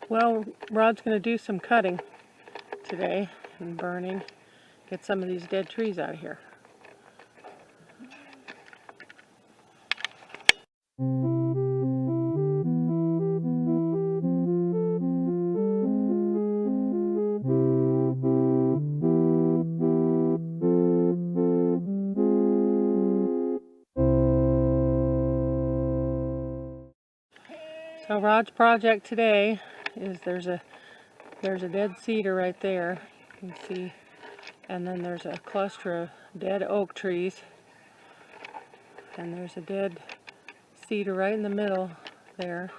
Well, Rod's going to do some cutting today and burning. Get some of these dead trees out of here. So Rod's project today is there's a dead cedar right there, you can see, and then there's a cluster of dead oak trees, and there's a dead cedar right in the middle there,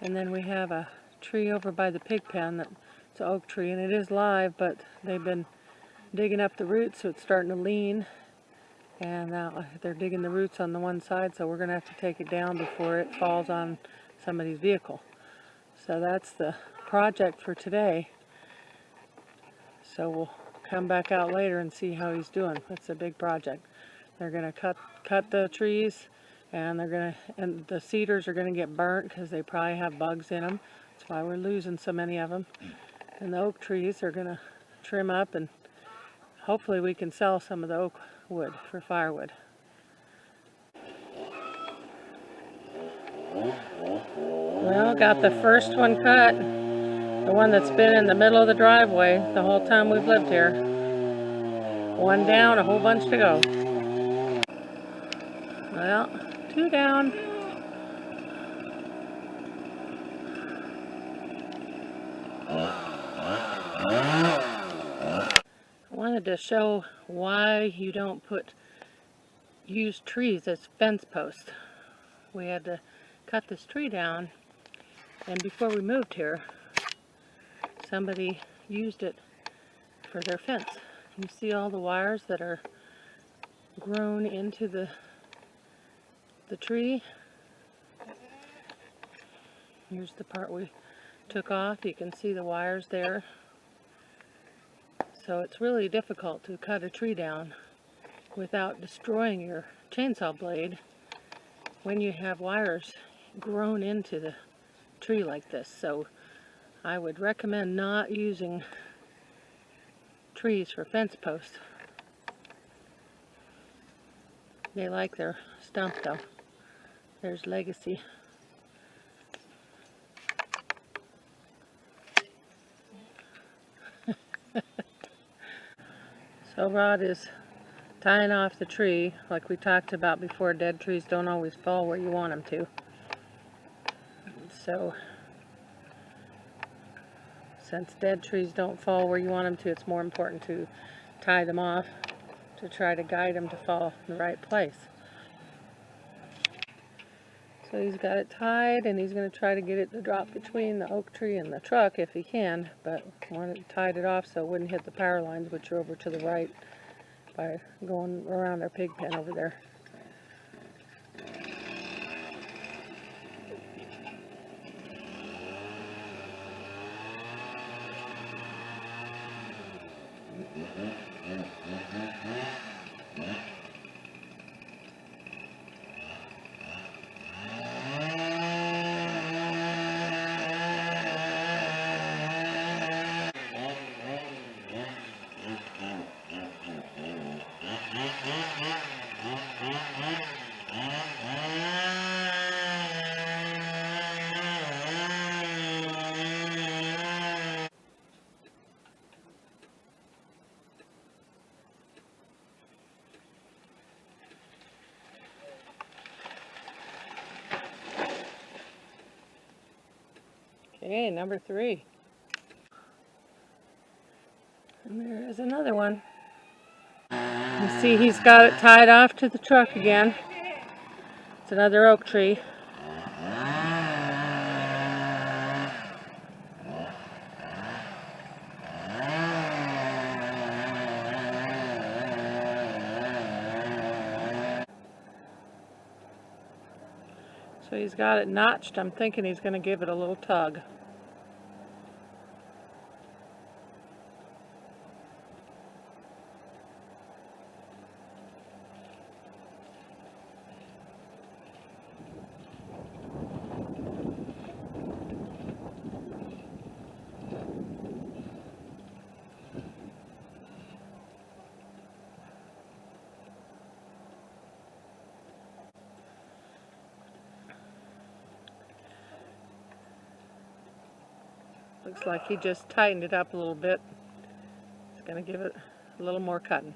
and then we have a tree over by the pig pen that's an oak tree, and it is live, but they've been digging up the roots, so it's starting to lean. And now they're digging the roots on the one side, so we're going to have to take it down before it falls on somebody's vehicle. So that's the project for today. So we'll come back out later and see how he's doing. It's a big project. They're going to cut the trees, and the cedars are going to get burnt because they probably have bugs in them. That's why we're losing so many of them. And the oak trees are going to trim up, and hopefully we can sell some of the oak wood for firewood. Well, got the first one cut, the one that's been in the middle of the driveway the whole time we've lived here. One down, a whole bunch to go. Well, 2 down. I wanted to show why you don't use trees as fence posts. We had to cut this tree down, and before we moved here, somebody used it for their fence. You see all the wires that are grown into the tree? Here's the part we took off. You can see the wires there. So it's really difficult to cut a tree down without destroying your chainsaw blade when you have wires grown into the tree like this. So I would recommend not using trees for fence posts. They like their stump though. There's Legacy. So Rod is tying off the tree. Like we talked about before, dead trees don't always fall where you want them to. So since dead trees don't fall where you want them to, it's more important to tie them off to try to guide them to fall in the right place. So he's got it tied, and he's going to try to get it to drop between the oak tree and the truck if he can, but tied it off so it wouldn't hit the power lines, which are over to the right by going around our pig pen over there. Okay, number 3. And there is another one. You see he's got it tied off to the truck again. It's another oak tree. So he's got it notched. I'm thinking he's going to give it a little tug. Looks like he just tightened it up a little bit. It's going to give it a little more cutting.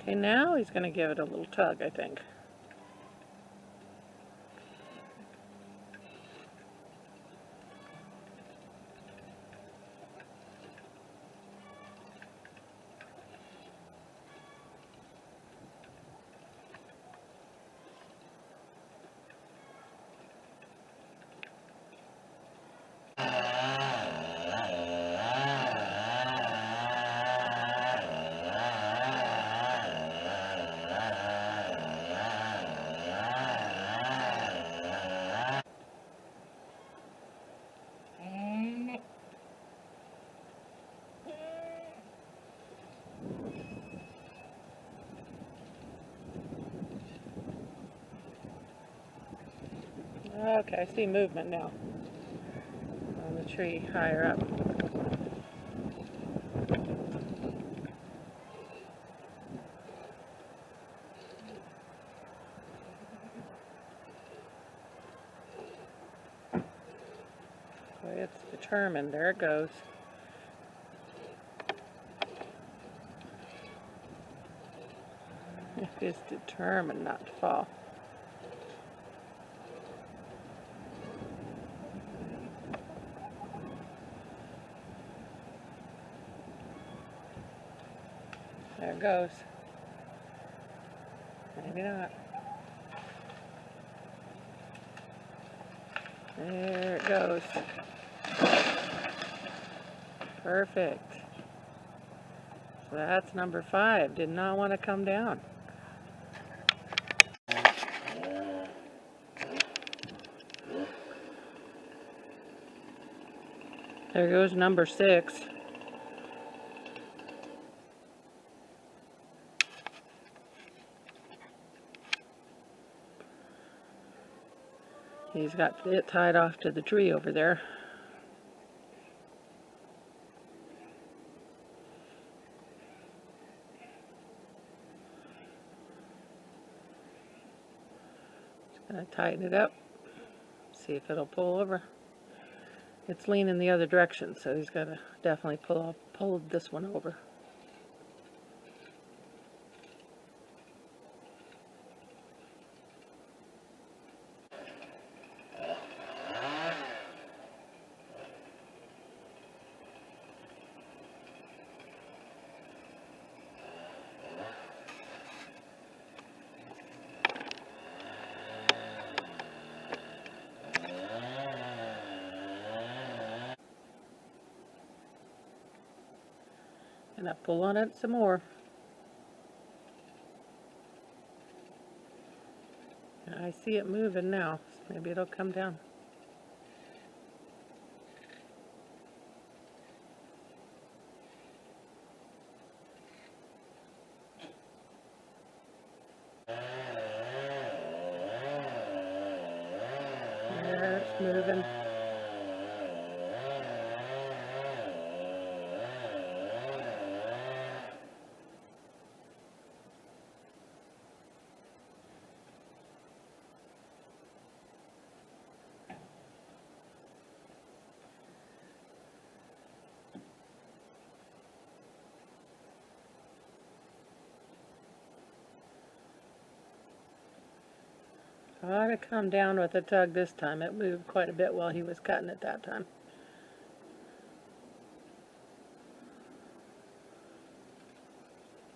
Okay, now he's going to give it a little tug, I think. Okay, I see movement now on the tree higher up. Boy, it's determined. There it goes. It is determined not to fall. There it goes. Maybe not. There it goes. Perfect. So that's number 5. Did not want to come down. There goes number 6. He's got it tied off to the tree over there. Just gonna tighten it up, see if it'll pull over. It's leaning the other direction, so he's got to definitely pull this one over. And I pull on it some more. I see it moving now. So maybe it'll come down. There, it's moving. I ought to come down with a tug this time. It moved quite a bit while he was cutting it that time.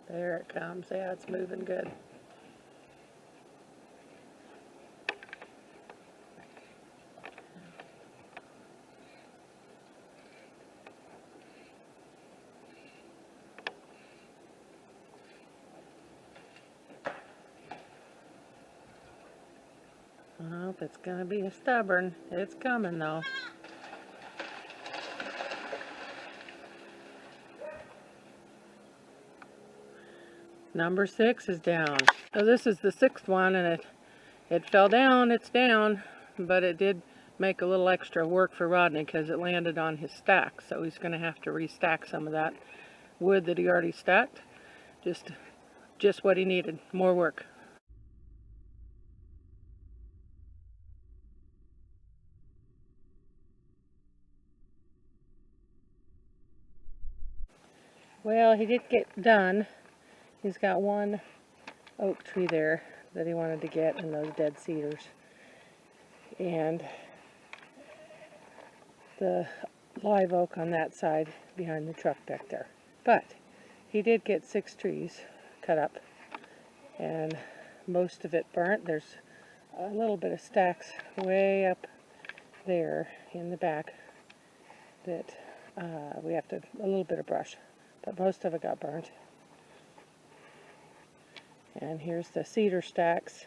There it comes. Yeah, it's moving good. Oh, it's going to be stubborn. It's coming though. Number 6 is down. So this is the 6th one, and it fell down. It's down, but it did make a little extra work for Rodney because it landed on his stack. So he's going to have to restack some of that wood that he already stacked. Just what he needed. More work. Well, he did get done. He's got one oak tree there that he wanted to get, and those dead cedars. And the live oak on that side behind the truck back there. But he did get 6 trees cut up, and most of it burnt. There's a little bit of stacks way up there in the back that we have to, a little bit of brush, but most of it got burnt. And here's the cedar stacks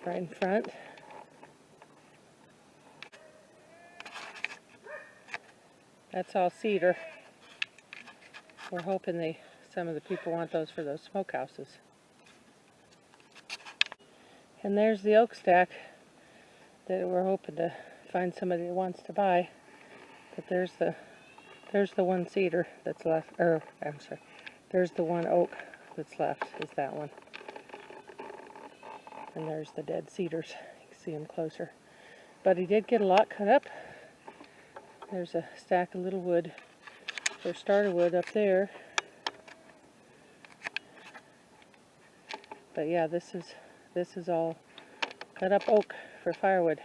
right in front. That's all cedar. We're hoping some of the people want those for those smokehouses. And there's the oak stack that we're hoping to find somebody that wants to buy. But there's the one cedar that's left, or I'm sorry, there's the one oak that's left, is that one. And there's the dead cedars. You can see them closer. But he did get a lot cut up. There's a stack of little wood, or starter wood up there. But yeah, this is all cut up oak for firewood.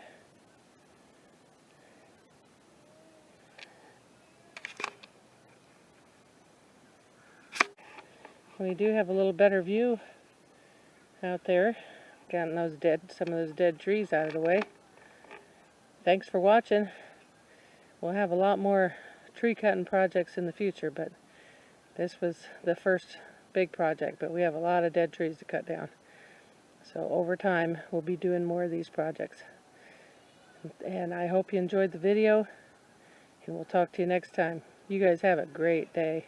We do have a little better view out there. Gotten some of those dead trees out of the way. Thanks for watching. We'll have a lot more tree cutting projects in the future, but this was the first big project, but we have a lot of dead trees to cut down. So over time, we'll be doing more of these projects. And I hope you enjoyed the video, and we'll talk to you next time. You guys have a great day.